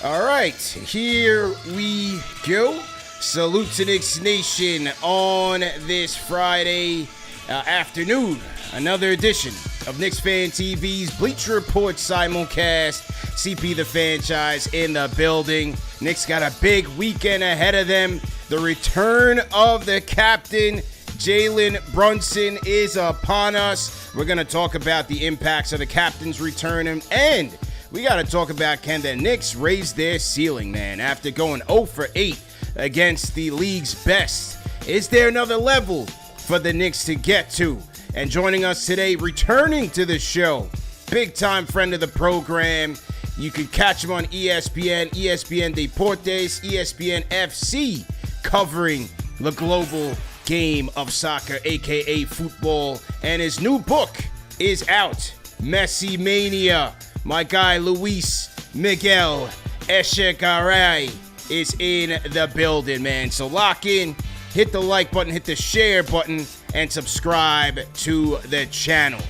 All right, here we go. Salute to Knicks Nation on this Friday afternoon. Another edition of KnicksFanTV's Bleacher Report simulcast. CP The Fanchise in the building. Knicks got a big weekend ahead of them. The return of the captain, Jalen Brunson, is upon us. We're going to talk about the impacts of the captain's return, and we got to talk about, can the Knicks raise their ceiling, man, after going 0 for 8 against the league's best? Is there another level for the Knicks to get to? And joining us today, returning to the show, big-time friend of the program. You can catch him on ESPN, ESPN Deportes, ESPN FC, covering the global game of soccer, a.k.a. football. And his new book is out, Messi Mania. My guy, Luis Miguel Echegary, is in the building, man. So lock in, hit the like button, hit the share button, and subscribe to the channel.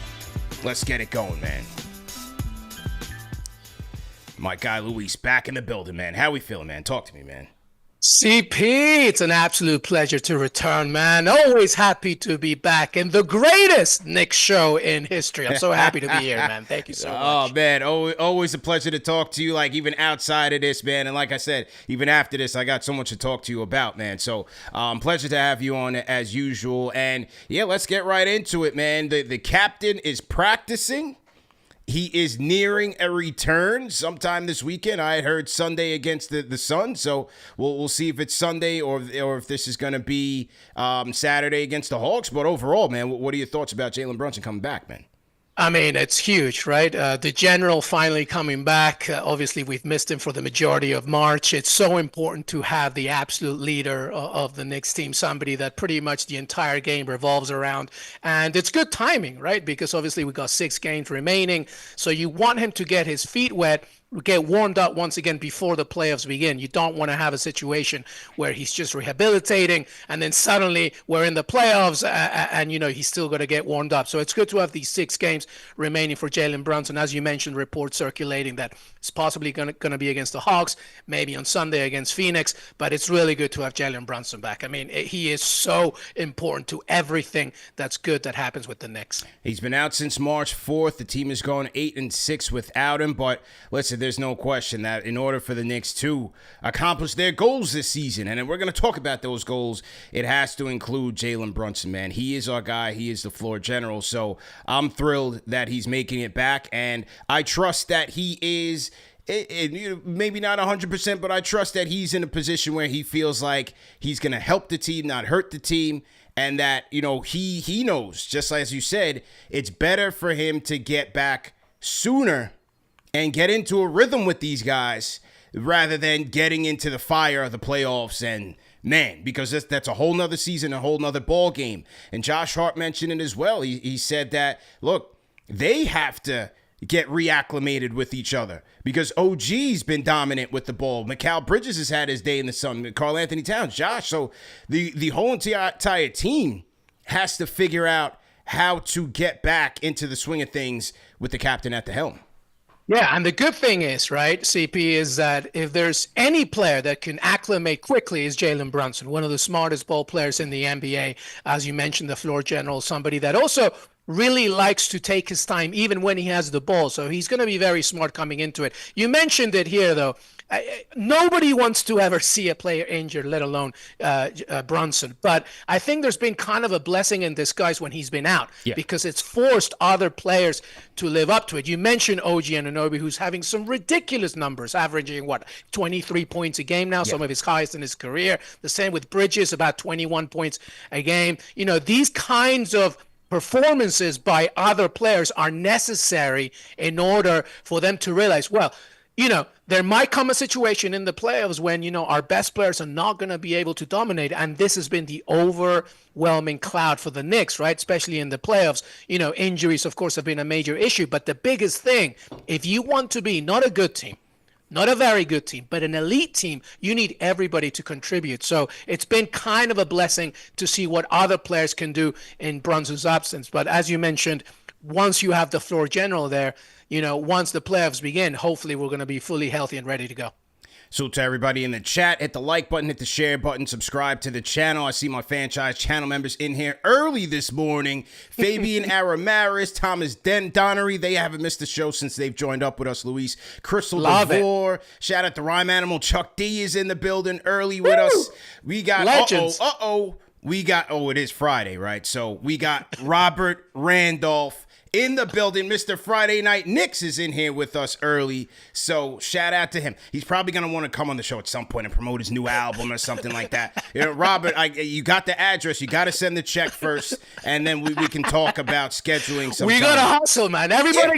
Let's get it going, man. My guy, Luis, back in the building, man. How we feeling, man? Talk to me, man. CP, it's an absolute pleasure to return, man. Always happy to be back in the greatest Knicks show in history. I'm so happy to be here, man. Thank you so much. Oh, man, always a pleasure to talk to you, like, even outside of this, man. And like I said, even after this, I got so much to talk to you about, man. So, pleasure to have you on as usual. And, yeah, let's get right into it, man. The captain is practicing. He is nearing a return sometime this weekend. I had heard Sunday against the Suns, so we'll see if it's Sunday or if this is going to be Saturday against the Hawks. But overall, man, what are your thoughts about Jalen Brunson coming back, man? I mean, it's huge, right? The general finally coming back. Obviously, we've missed him for the majority of March. It's so important to have the absolute leader of the Knicks team, somebody that pretty much the entire game revolves around. And it's good timing, right? Because obviously we got 6 games remaining. So you want him to get his feet wet, get warmed up once again before the playoffs begin. You don't want to have a situation where he's just rehabilitating and then suddenly we're in the playoffs and you know, he's still going to get warmed up. So it's good to have these 6 games remaining for Jalen Brunson. As you mentioned, reports circulating that it's possibly going to be against the Hawks, maybe on Sunday against Phoenix, but it's really good to have Jalen Brunson back. I mean, he is so important to everything that's good that happens with the Knicks. He's been out since March 4th. The team is going 8-6 without him, but listen, there's no question that in order for the Knicks to accomplish their goals this season, and we're going to talk about those goals, it has to include Jalen Brunson, man. He is our guy. He is the floor general. So I'm thrilled that he's making it back, and I trust that he is, maybe not 100%, but I trust that he's in a position where he feels like he's going to help the team, not hurt the team. And that, you know, he knows, just as you said, it's better for him to get back sooner and get into a rhythm with these guys rather than getting into the fire of the playoffs. And man, because that's a whole nother season, a whole nother ball game. And Josh Hart mentioned it as well. He said that, look, they have to get reacclimated with each other because OG's been dominant with the ball. Mikal Bridges has had his day in the sun. Karl Anthony Towns, Josh. So the whole entire team has to figure out how to get back into the swing of things with the captain at the helm. Yeah, and the good thing is, right, CP, is that if there's any player that can acclimate quickly is Jalen Brunson, one of the smartest ball players in the NBA. As you mentioned, the floor general, somebody that also really likes to take his time even when he has the ball. So he's going to be very smart coming into it. You mentioned it here, though. Nobody wants to ever see a player injured, let alone Brunson. But I think there's been kind of a blessing in disguise when he's been out because it's forced other players to live up to it. You mentioned OG Anunoby, who's having some ridiculous numbers, averaging, 23 points a game now, some of his highest in his career. The same with Bridges, about 21 points a game. You know, these kinds of performances by other players are necessary in order for them to realize, well, you know, there might come a situation in the playoffs when, you know, our best players are not going to be able to dominate. And this has been the overwhelming cloud for the Knicks, right? Especially in the playoffs. You know, injuries, of course, have been a major issue. But the biggest thing, if you want to be not a good team, not a very good team, but an elite team, you need everybody to contribute. So it's been kind of a blessing to see what other players can do in Brunson's absence. But as you mentioned, once you have the floor general there, you know, once the playoffs begin, hopefully we're going to be fully healthy and ready to go. So to everybody in the chat, hit the like button, hit the share button, subscribe to the channel. I see my Fanchise channel members in here early this morning. Fabian Aramaris, Thomas Donnery, they haven't missed the show since they've joined up with us. Luis Crystal DeVore. Shout out to Rhyme Animal. Chuck D is in the building early with us. We got, Legends. it is Friday, right? So we got Robert Randolph in the building. Mr. Friday Night Knicks is in here with us early, so shout out to him. He's probably going to want to come on the show at some point and promote his new album or something like that. You know, Robert, you got the address. You got to send the check first, and then we can talk about scheduling some We got to hustle, man. Everybody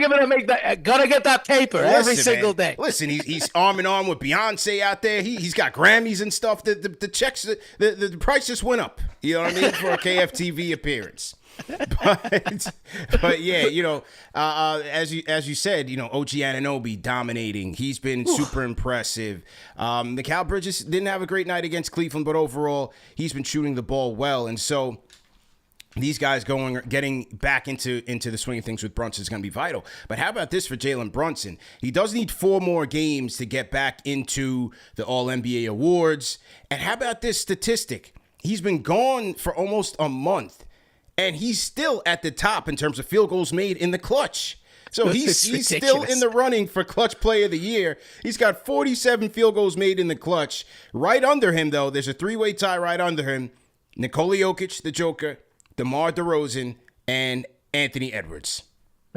gotta get that paper every single day. Listen, he's arm in arm with Beyonce out there. He's got Grammys and stuff. The checks, the price just went up. You know what I mean? For a KFTV appearance. but yeah, you know, as you said, you know, OG Anunoby dominating. He's been super impressive. Mikal Bridges didn't have a great night against Cleveland, but overall, he's been shooting the ball well. And so these guys getting back into the swing of things with Brunson is going to be vital. But how about this for Jalen Brunson? He does need 4 more games to get back into the All-NBA awards. And how about this statistic? He's been gone for almost a month, and he's still at the top in terms of field goals made in the clutch. So he's still in the running for Clutch Player of the Year. He's got 47 field goals made in the clutch. Right under him, though, there's a 3-way tie right under him. Nikola Jokic, the Joker, DeMar DeRozan, and Anthony Edwards.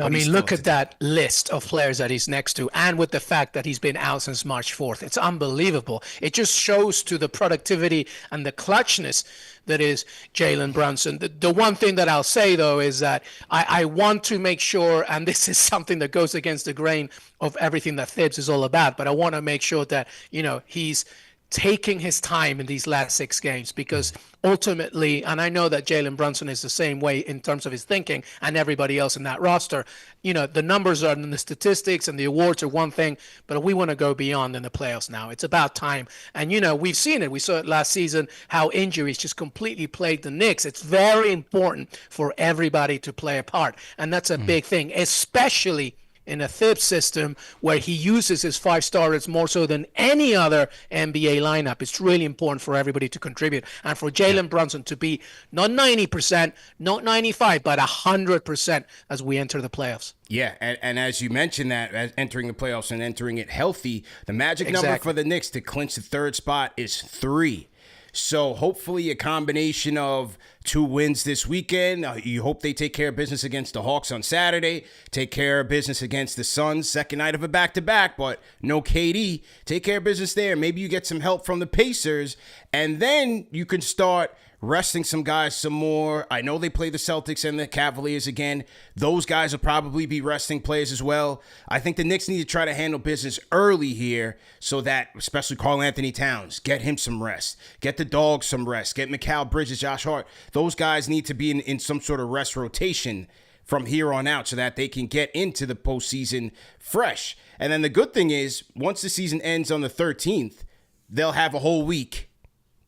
I mean, look at that list of players that he's next to, and with the fact that he's been out since March 4th. It's unbelievable. It just shows to the productivity and the clutchness that is Jalen Brunson. The one thing that I'll say, though, is that I want to make sure, and this is something that goes against the grain of everything that Thibs is all about, but I want to make sure that, you know, he's taking his time in these last 6 games, because ultimately, and I know that Jalen Brunson is the same way in terms of his thinking and everybody else in that roster, you know, the numbers are and the statistics and the awards are one thing, but we want to go beyond in the playoffs now. It's about time. And, you know, we've seen it. We saw it last season, how injuries just completely plagued the Knicks. It's very important for everybody to play a part. And that's a big thing, especially in a Thibs system where he uses his 5 starters more so than any other NBA lineup. It's really important for everybody to contribute, and for Jalen Brunson to be not 90%, not 95%, but 100% as we enter the playoffs. Yeah, and as you mentioned that, as entering the playoffs and entering it healthy, the magic number for the Knicks to clinch the 3rd spot is 3. So hopefully a combination of 2 wins this weekend. You hope they take care of business against the Hawks on Saturday, take care of business against the Suns, second night of a back-to-back, but no KD. Take care of business there. Maybe you get some help from the Pacers, and then you can start resting some guys some more. I know they play the Celtics and the Cavaliers again. Those guys will probably be resting players as well. I think the Knicks need to try to handle business early here so that, especially Karl Anthony Towns, get him some rest. Get the Dogs some rest. Get Mikal Bridges, Josh Hart. Those guys need to be in some sort of rest rotation from here on out so that they can get into the postseason fresh. And then the good thing is, once the season ends on the 13th, they'll have a whole week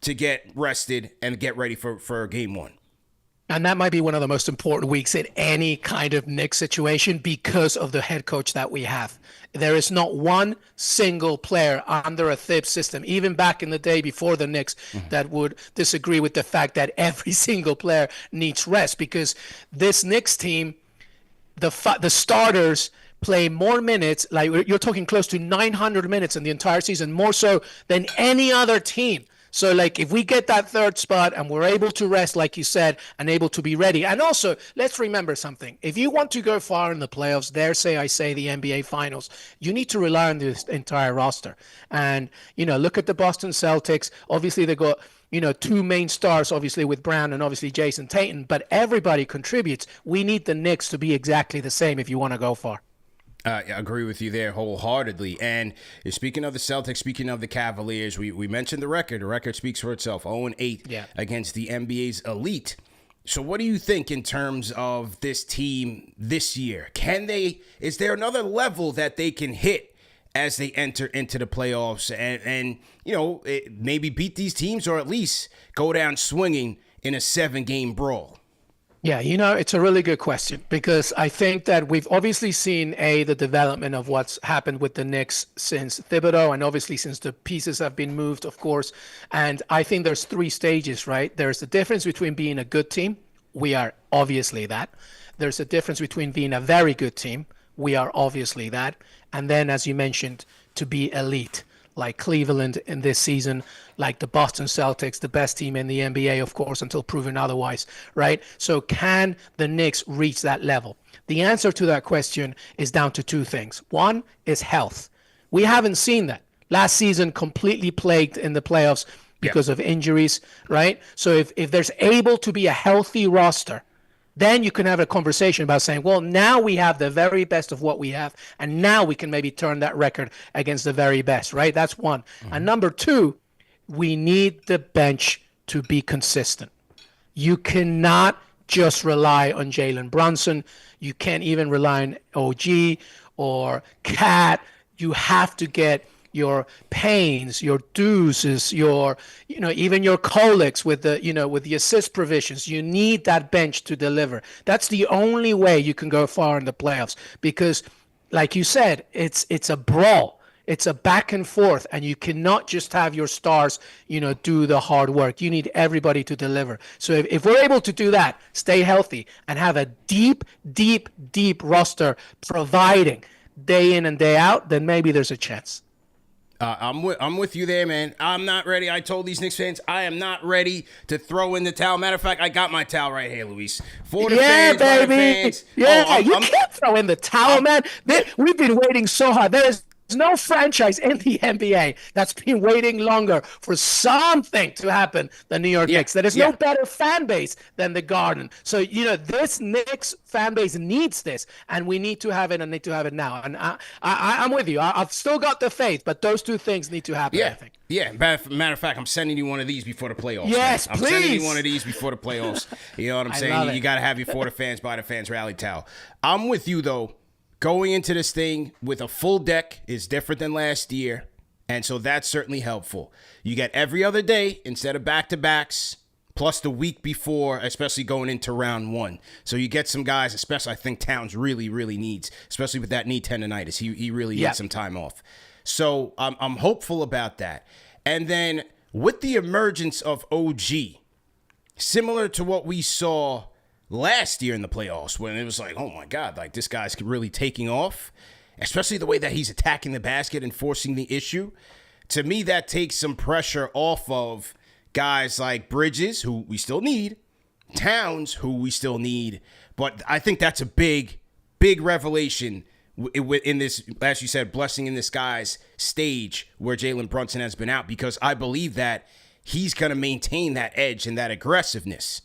to get rested and get ready for game 1. And that might be one of the most important weeks in any kind of Knicks situation because of the head coach that we have. There is not one single player under a Thibs system, even back in the day before the Knicks, that would disagree with the fact that every single player needs rest, because this Knicks team, the starters play more minutes, like you're talking close to 900 minutes in the entire season, more so than any other team. So, like, if we get that 3rd spot and we're able to rest, like you said, and able to be ready. And also, let's remember something. If you want to go far in the playoffs, I say the NBA Finals, you need to rely on this entire roster. And, you know, look at the Boston Celtics. Obviously, they got, you know, 2 main stars, obviously, with Brown and obviously Jason Tatum. But everybody contributes. We need the Knicks to be exactly the same if you want to go far. I agree with you there wholeheartedly. And speaking of the Celtics, speaking of the Cavaliers, we mentioned the record. The record speaks for itself, 0-8 against the NBA's elite. So what do you think in terms of this team this year? Is there another level that they can hit as they enter into the playoffs and you know, maybe beat these teams or at least go down swinging in a 7-game brawl? Yeah, it's a really good question because I think that we've obviously seen the development of what's happened with the Knicks since Thibodeau, and obviously since the pieces have been moved, of course. And I think there's three stages, right? There's the difference between being a good team. We are obviously that. There's a difference between being a very good team. We are obviously that. And then, as you mentioned, to be elite, like Cleveland in this season, like the Boston Celtics, the best team in the NBA, of course, until proven otherwise, right? So can the Knicks reach that level? The answer to that question is down to two things. One is health. We haven't seen that. Last season, completely plagued in the playoffs because of injuries, right? So if there's able to be a healthy roster, then you can have a conversation about saying, well, now we have the very best of what we have, and now we can maybe turn that record against the very best, right? That's one. And number two, we need the bench to be consistent. You cannot just rely on Jalen Brunson. You can't even rely on OG or Cat. You have to get your Pains, your Deuces, your, even your Colics with the assist provisions. You need that bench to deliver. That's the only way you can go far in the playoffs because, like you said, it's a brawl. It's a back and forth, and you cannot just have your stars, do the hard work. You need everybody to deliver. So if we're able to do that, stay healthy, and have a deep, deep, deep roster providing day in and day out, then maybe there's a chance. I'm with you there, man. I'm not ready. I told these Knicks fans I am not ready to throw in the towel. Matter of fact, I got my towel right here, Luis. For the fans, baby. by the fans. Yeah, you can't throw in the towel, man. We've been waiting so hard. There's no franchise in the NBA that's been waiting longer for something to happen than New York Knicks. There is no better fan base than the Garden. So, this Knicks fan base needs this, and we need to have it and need to have it now. And I'm with you. I've still got the faith, but those two things need to happen, I think. Yeah, matter of fact, I'm sending you one of these before the playoffs. Yes, man. please. I'm sending you one of these before the playoffs. You know what I'm saying? You got to have your For the Fans, by the Fans rally towel. I'm with you, though. Going into this thing with a full deck is different than last year, and so that's certainly helpful. You get every other day instead of back-to-backs, plus the week before, especially going into round one. So you get some guys, especially I think Towns really, really needs, especially with that knee tendonitis. He really needs some time off. So I'm hopeful about that. And then with the emergence of OG, similar to what we saw last year in the playoffs, when it was like, oh my God, like this guy's really taking off, especially the way that he's attacking the basket and forcing the issue. To me, that takes some pressure off of guys like Bridges, who we still need, Towns, who we still need. But I think that's a big, big revelation in this, as you said, blessing in disguise stage where Jalen Brunson has been out, because I believe that he's going to maintain that edge and that aggressiveness.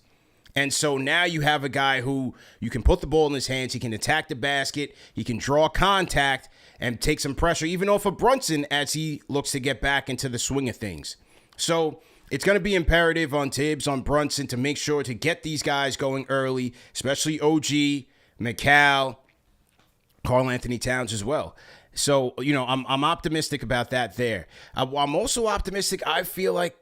And so now you have a guy who you can put the ball in his hands. He can attack the basket. He can draw contact and take some pressure even off of Brunson as he looks to get back into the swing of things. So it's going to be imperative on Tibbs, on Brunson, to make sure to get these guys going early, especially OG, Mikal, Karl Anthony Towns as well. So, I'm optimistic about that there. I'm also optimistic. I feel like,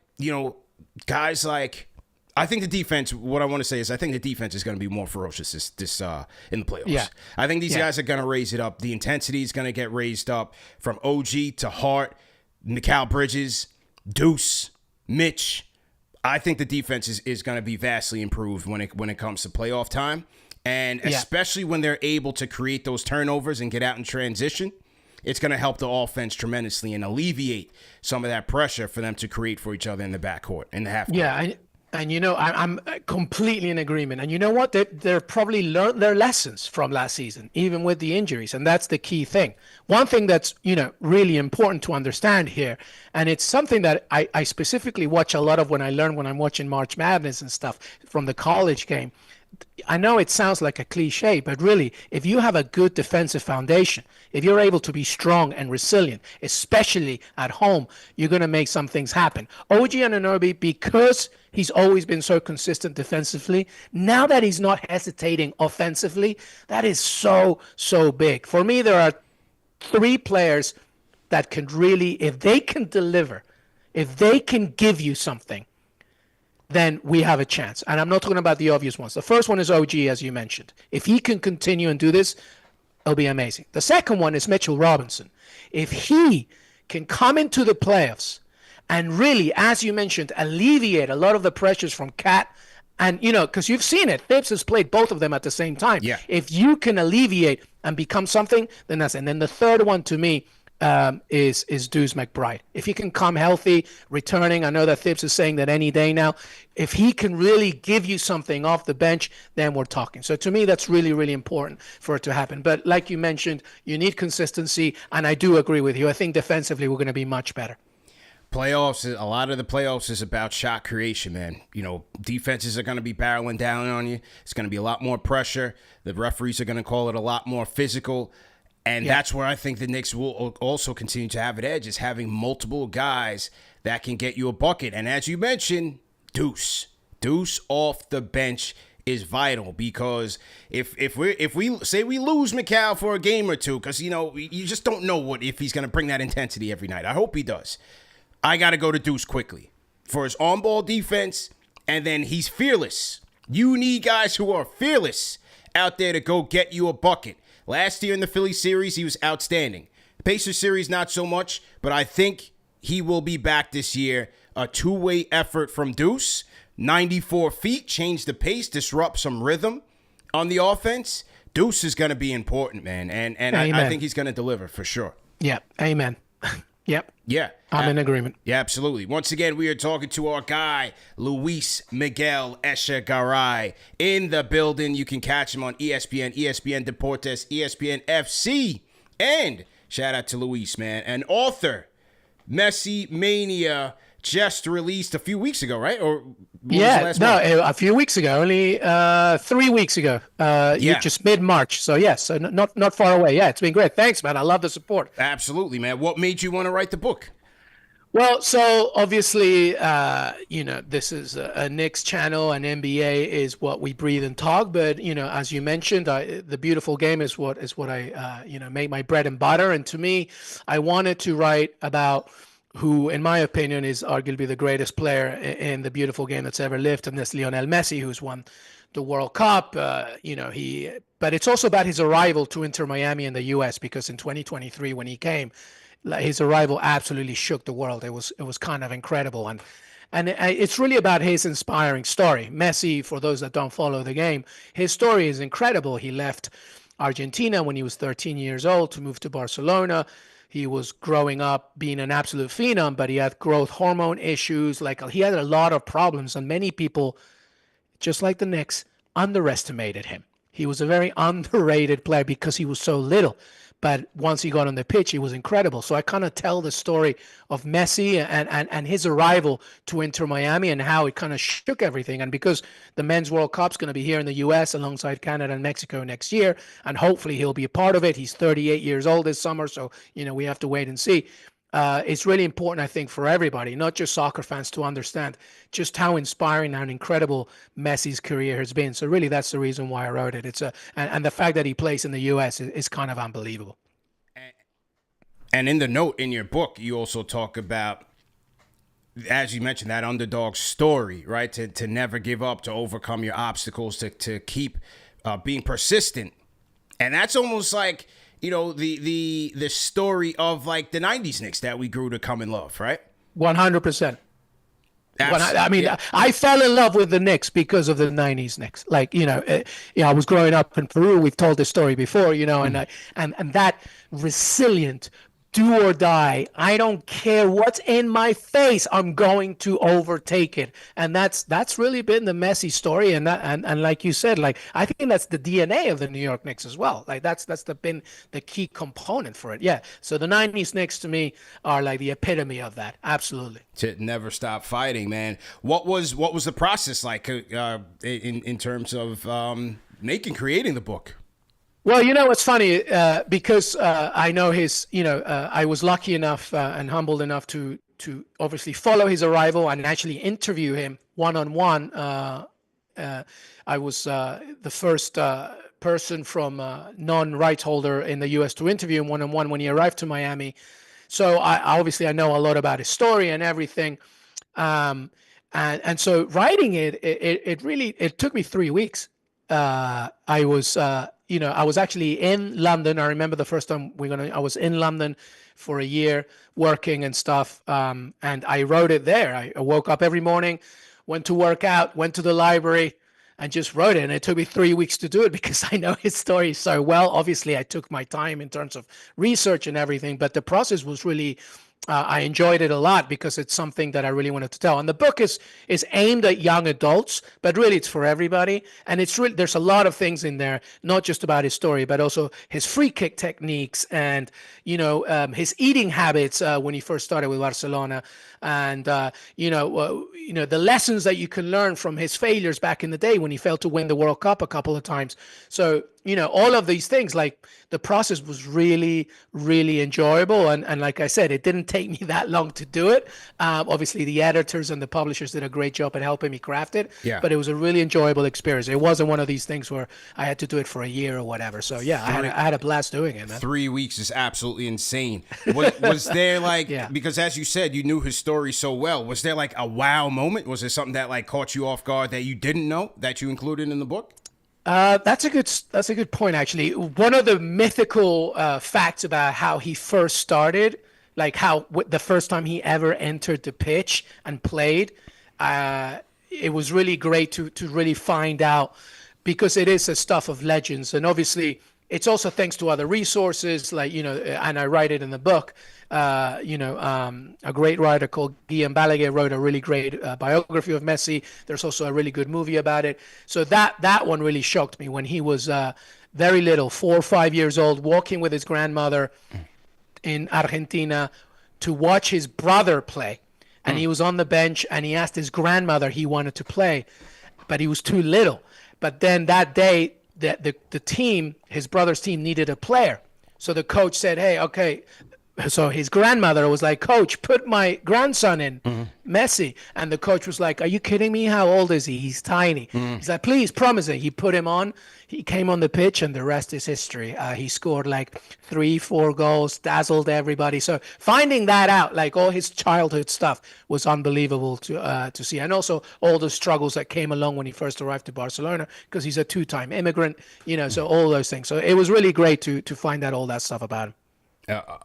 guys like, I think the defense, what I want to say is I think the defense is going to be more ferocious this in the playoffs. Yeah. I think these guys are going to raise it up. The intensity is going to get raised up from OG to Hart, Mikal Bridges, Deuce, Mitch. I think the defense is going to be vastly improved when it comes to playoff time. And especially when they're able to create those turnovers and get out in transition, it's going to help the offense tremendously and alleviate some of that pressure for them to create for each other in the backcourt, in the half court. Yeah, and I'm completely in agreement. And you know what? They're probably learned their lessons from last season, even with the injuries. And that's the key thing. One thing that's, really important to understand here, and it's something that I specifically watch a lot of when I'm watching March Madness and stuff from the college game. I know it sounds like a cliche, but really, if you have a good defensive foundation, if you're able to be strong and resilient, especially at home, you're going to make some things happen. OG Anunoby, because he's always been so consistent defensively, now that he's not hesitating offensively, that is so, so big. For me, there are three players that can really, if they can deliver, if they can give you something, then we have a chance. And I'm not talking about the obvious ones. The first one is OG, as you mentioned. If he can continue and do this, it'll be amazing. The second one is Mitchell Robinson. If he can come into the playoffs and really, as you mentioned, alleviate a lot of the pressures from Cat, and, because you've seen it, Thibs has played both of them at the same time. Yeah. If you can alleviate and become something, then that's it. And then the third one to me is Deuce McBride. If he can come healthy, returning, I know that Thibs is saying that any day now. If he can really give you something off the bench, then we're talking. So to me, that's really, really important for it to happen. But like you mentioned, you need consistency, and I do agree with you. I think defensively we're going to be much better. Playoffs, a lot of the playoffs is about shot creation, man. Defenses are going to be barreling down on you. It's going to be a lot more pressure. The referees are going to call it a lot more physical. And that's where I think the Knicks will also continue to have an edge, is having multiple guys that can get you a bucket. And as you mentioned, Deuce off the bench is vital, because if we say we lose Mikal for a game or two, because you just don't know if he's going to bring that intensity every night. I hope he does. I got to go to Deuce quickly for his on-ball defense, and then he's fearless. You need guys who are fearless out there to go get you a bucket. Last year in the Philly series, he was outstanding. The Pacers series, not so much, but I think he will be back this year. A two-way effort from Deuce. 94 feet, change the pace, disrupt some rhythm on the offense. Deuce is going to be important, man, and I think he's going to deliver for sure. Yeah, amen. Yep. Yeah. I'm in agreement. Yeah, absolutely. Once again, we are talking to our guy, Luis Miguel Echegary, in the building. You can catch him on ESPN, ESPN Deportes, ESPN FC. And shout out to Luis, man. An author, Messi Mania, just released a few weeks ago, right? Or a few weeks ago, only 3 weeks ago. Just mid-March. So yes, so not far away. Yeah, it's been great. Thanks, man. I love the support. Absolutely, man. What made you want to write the book? Well, so obviously, this is a Knicks channel, and NBA is what we breathe and talk. But as you mentioned, the beautiful game is what I make my bread and butter. And to me, I wanted to write about who, in my opinion, is arguably the greatest player in the beautiful game that's ever lived, and that's Lionel Messi, who's won the World Cup. But it's also about his arrival to Inter Miami in the U.S., because in 2023, when he came, his arrival absolutely shook the world. It was kind of incredible, and it's really about his inspiring story. Messi, for those that don't follow the game, his story is incredible. He left Argentina when he was 13 years old to move to Barcelona. He was growing up being an absolute phenom, but he had growth hormone issues. He had a lot of problems, and many people, just like the Knicks, underestimated him. He was a very underrated player because he was so little. But once he got on the pitch, he was incredible. So I kind of tell the story of Messi and his arrival to Inter Miami and how it kind of shook everything. And because the Men's World Cup's going to be here in the U.S. alongside Canada and Mexico next year, and hopefully he'll be a part of it. He's 38 years old this summer, so we have to wait and see. It's really important, I think, for everybody, not just soccer fans, to understand just how inspiring and incredible Messi's career has been. So really, that's the reason why I wrote it. And the fact that he plays in the U.S. is kind of unbelievable. And in the note in your book, you also talk about, as you mentioned, that underdog story, right? To never give up, to overcome your obstacles, to keep being persistent. And that's almost like, the story of like the 90s Knicks that we grew to come and love, right? 100%. I fell in love with the Knicks because of the 90s Knicks. I was growing up in Peru. We've told this story before, and that resilient, do or die, I don't care what's in my face, I'm going to overtake it. And that's really been the Messi story. And like you said, I think that's the DNA of the New York Knicks as well. That's been the key component for it. Yeah. So the 90s Knicks to me are like the epitome of that. Absolutely. To never stop fighting, man. What was the process like in terms of creating the book? Well, it's funny because I know his, I was lucky enough and humbled enough to obviously follow his arrival and actually interview him one-on-one. I was the first person from non-rights holder in the U.S. to interview him one-on-one when he arrived to Miami. So I know a lot about his story and everything. And so writing it really, it took me 3 weeks. I was I was actually in London. I remember the first time I was in London for a year working and stuff. And I wrote it there. I woke up every morning, went to work out, went to the library, and just wrote it. And it took me 3 weeks to do it because I know his story so well. Obviously, I took my time in terms of research and everything, but the process was really, I enjoyed it a lot because it's something that I really wanted to tell. And the book is aimed at young adults, but really it's for everybody. And it's really, there's a lot of things in there, not just about his story, but also his free kick techniques and his eating habits when he first started with Barcelona, and the lessons that you can learn from his failures back in the day when he failed to win the World Cup a couple of times. So all of these things, like the process was really, really enjoyable. And like I said, it didn't take me that long to do it. Obviously, the editors and the publishers did a great job at helping me craft it. Yeah. But it was a really enjoyable experience. It wasn't one of these things where I had to do it for a year or whatever. So, yeah, I had a blast doing it, man. 3 weeks is absolutely insane. Was there because as you said, you knew his story so well. Was there like a wow moment? Was there something that like caught you off guard that you didn't know that you included in the book? That's a good point, actually. One of the mythical facts about how he first started, like how the first time he ever entered the pitch and played, it was really great to really find out, because it is a stuff of legends. And obviously, it's also thanks to other resources, like, and I write it in the book. A great writer called Guillaume Balaguer wrote a really great biography of Messi. There's also a really good movie about it. So that one really shocked me when he was very little, 4 or 5 years old, walking with his grandmother in Argentina to watch his brother play. And he was on the bench and he asked his grandmother he wanted to play, but he was too little. But then that day, the team, his brother's team, needed a player. So the coach said, hey, okay. So his grandmother was like, Coach, put my grandson in, Messi. And the coach was like, are you kidding me? How old is he? He's tiny. He's like, please, promise it. He put him on. He came on the pitch, and the rest is history. He scored like 3-4 goals, dazzled everybody. So finding that out, like all his childhood stuff, was unbelievable to see. And also all the struggles that came along when he first arrived to Barcelona, because he's a 2-time immigrant, so all those things. So it was really great to find out all that stuff about him.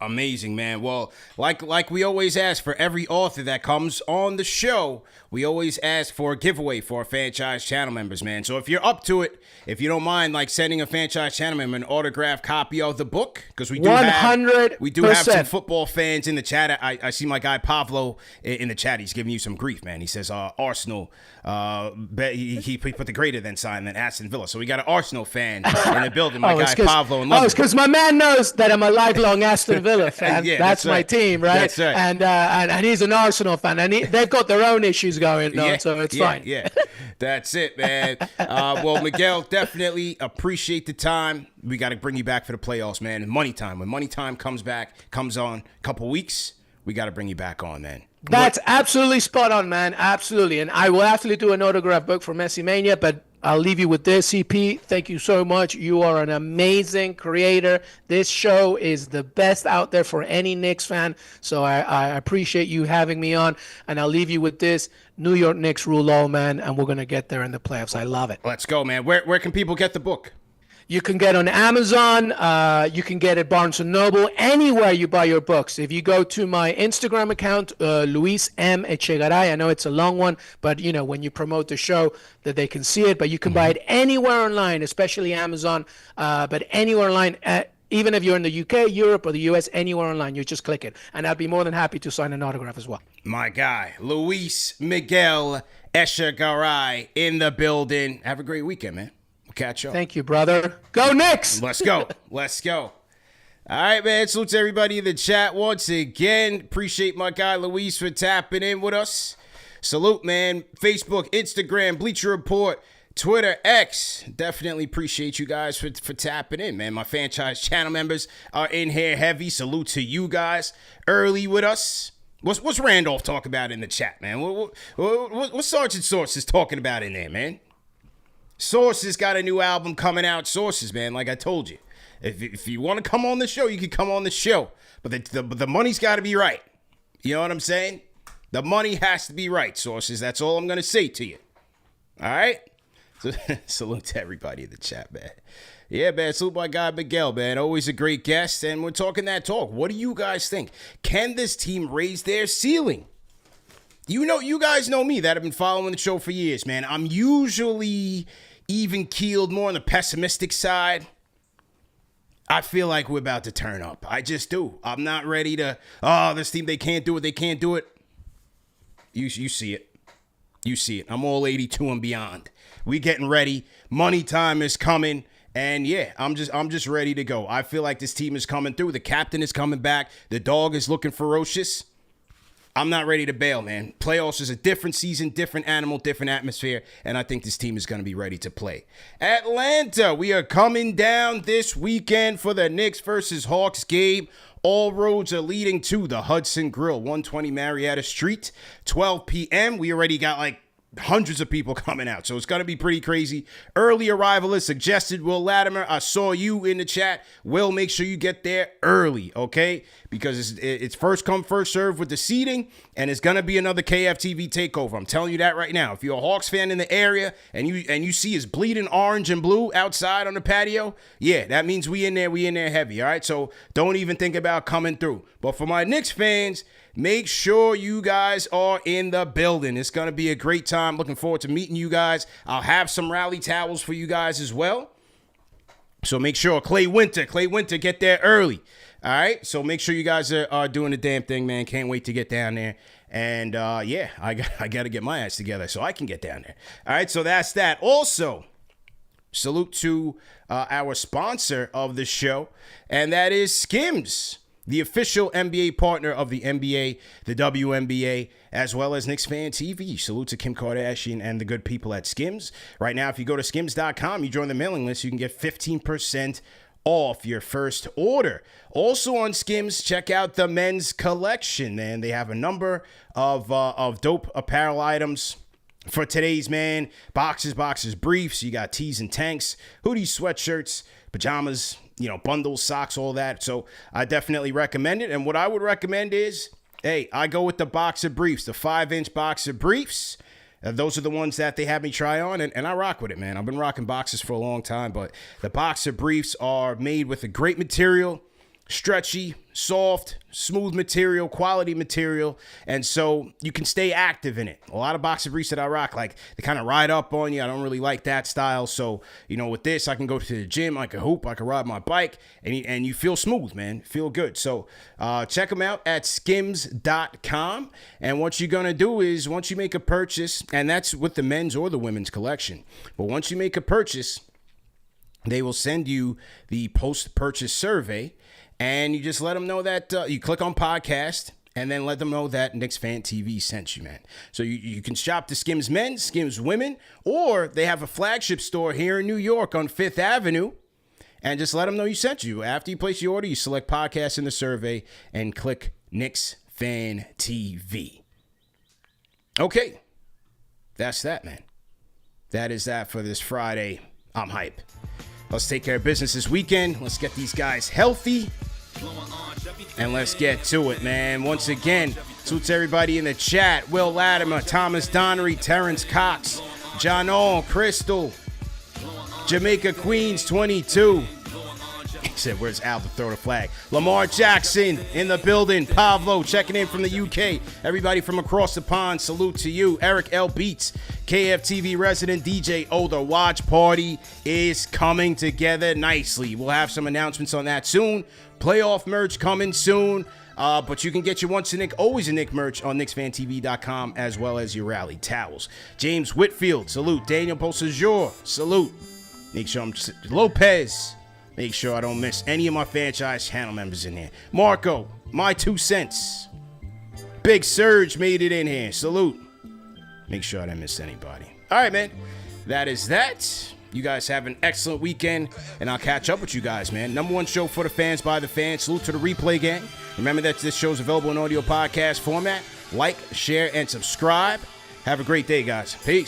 Amazing, man. Well, like we always ask for every author that comes on the show, we always ask for a giveaway for our Fanchise channel members, man. So if you're up to it, if you don't mind, like sending a Fanchise channel member an autographed copy of the book, because we do 100%. Have some football fans in the chat. I see my guy Pablo in the chat. He's giving you some grief, man. He says Arsenal. He put the greater than sign than Aston Villa. So we got an Arsenal fan in the building. My guy Pablo in London. It's because my man knows that I'm a lifelong Aston Villa fan. Yeah, that's my team, right? That's right. And he's an Arsenal fan, and they've got their own issues going on, so it's fine. Yeah, that's it, man. Well, Miguel, definitely appreciate the time. We got to bring you back for the playoffs, man. And money time. When money time comes on a couple weeks, we got to bring you back on, man. That's absolutely spot on, man. Absolutely. And I will actually do an autograph book for Messi Mania, but I'll leave you with this, CP. Thank you so much. You are an amazing creator. This show is the best out there for any Knicks fan. So I appreciate you having me on. And I'll leave you with this. New York Knicks rule all, man. And we're going to get there in the playoffs. I love it. Let's go, man. Where can people get the book? You can get on Amazon. You can get at Barnes & Noble, anywhere you buy your books. If you go to my Instagram account, Luis M. Echegary, I know it's a long one, but, when you promote the show, that they can see it. But you can buy it anywhere online, especially Amazon, but anywhere online, even if you're in the UK, Europe, or the US, anywhere online, you just click it. And I'd be more than happy to sign an autograph as well. My guy, Luis Miguel Echegary in the building. Have a great weekend, man. Catch up. Thank you, brother. Go Knicks! Let's go. Let's go. All right, man. Salute to everybody in the chat once again. Appreciate my guy Luis for tapping in with us. Salute, man. Facebook, Instagram, Bleacher Report, Twitter, X. Definitely appreciate you guys for tapping in, man. My Fanchise channel members are in here heavy. Salute to you guys early with us. What's Randolph talking about in the chat, man? What Sergeant Source is talking about in there, man? Sources got a new album coming out. Sources, man, like I told you. If you want to come on the show, you can come on the show. But the money's got to be right. You know what I'm saying? The money has to be right, sources. That's all I'm going to say to you. All right? So, salute to everybody in the chat, man. Yeah, man. Salute my guy, Miguel, man. Always a great guest. And we're talking that talk. What do you guys think? Can this team raise their ceiling? You guys know me that have been following the show for years, man. I'm usually even keeled more on the pessimistic side. I feel like we're about to turn up. I just do. I'm not ready to, this team, they can't do it. They can't do it. You see it. You see it. I'm all 82 and beyond. We getting ready. Money time is coming. And yeah, I'm just ready to go. I feel like this team is coming through. The captain is coming back. The dog is looking ferocious. I'm not ready to bail, man. Playoffs is a different season, different animal, different atmosphere, and I think this team is going to be ready to play. Atlanta, we are coming down this weekend for the Knicks versus Hawks game. All roads are leading to the Hudson Grill, 120 Marietta Street, 12 p.m. We already got like hundreds of people coming out, so it's going to be pretty crazy. Early arrival is suggested. Will Latimer, I saw you in the chat. Will, make sure you get there early, okay? Because it's first come, first serve with the seating, and it's going to be another KFTV takeover. I'm telling you that right now. If you're a Hawks fan in the area and you see it's bleeding orange and blue outside on the patio, yeah, that means we in there heavy, all right? So don't even think about coming through. But for my Knicks fans, make sure you guys are in the building. It's going to be a great time. Looking forward to meeting you guys. I'll have some rally towels for you guys as well. So make sure Clay Winter, get there early. All right? So make sure you guys are doing the damn thing, man. Can't wait to get down there. And, yeah, I got to get my ass together so I can get down there. All right? So that's that. Also, salute to our sponsor of the show, and that is Skims, the official NBA partner of the NBA, the WNBA, as well as KnicksFanTV. Salute to Kim Kardashian and the good people at Skims. Right now, if you go to skims.com, you join the mailing list, you can get 15% off your first order. Also on Skims, check out the men's collection, and they have a number of dope apparel items for today's man. Boxes, briefs. You got tees and tanks, hoodies, sweatshirts, pajamas, bundles, socks, all that. So I definitely recommend it. And what I would recommend is, hey, I go with the boxer briefs, the 5-inch boxer briefs. Those are the ones that they have me try on, and I rock with it, man. I've been rocking boxers for a long time, but the boxer briefs are made with a great material, stretchy, soft, smooth material, quality material, and so you can stay active in it. A lot of boxer briefs that I rock, like, they kind of ride up on you. I don't really like that style, so, with this, I can go to the gym, I can hoop, I can ride my bike, and you feel smooth, man. Feel good. So check them out at skims.com, and what you're going to do is, once you make a purchase, and that's with the men's or the women's collection, but once you make a purchase, they will send you the post-purchase survey. And you just let them know that you click on podcast and then let them know that KnicksFanTV sent you, man. So you can shop the Skims Men, Skims Women, or they have a flagship store here in New York on 5th Avenue. And just let them know you sent you. After you place your order, you select podcast in the survey and click KnicksFanTV. Okay. That's that, man. That is that for this Friday. I'm hype. Let's take care of business this weekend. Let's get these guys healthy. And let's get to it, man. Once again, salute to everybody in the chat. Will Latimer, Thomas Donnery, Terrence Cox, John All, Crystal, Jamaica Queens 22. He said, where's Al to throw the flag? Lamar Jackson in the building. Pavlo checking in from the UK. Everybody from across the pond, salute to you. Eric L. Beats, KFTV resident DJ. Oh, the watch party is coming together nicely. We'll have some announcements on that soon. Playoff merch coming soon. But you can get your Once a Nick, Always a Nick merch on KnicksFanTV.com, as well as your rally towels. James Whitfield, salute. Daniel Bolsajor, salute. Make sure I'm Lopez. Make sure I don't miss any of my franchise channel members in here. Marco, my 2 cents. Big Surge made it in here. Salute. Make sure I don't miss anybody. All right, man. That is that. You guys have an excellent weekend, and I'll catch up with you guys, man. Number one show for the fans, by the fans. Salute to the replay gang. Remember that this show is available in audio podcast format. Like, share, and subscribe. Have a great day, guys. Peace.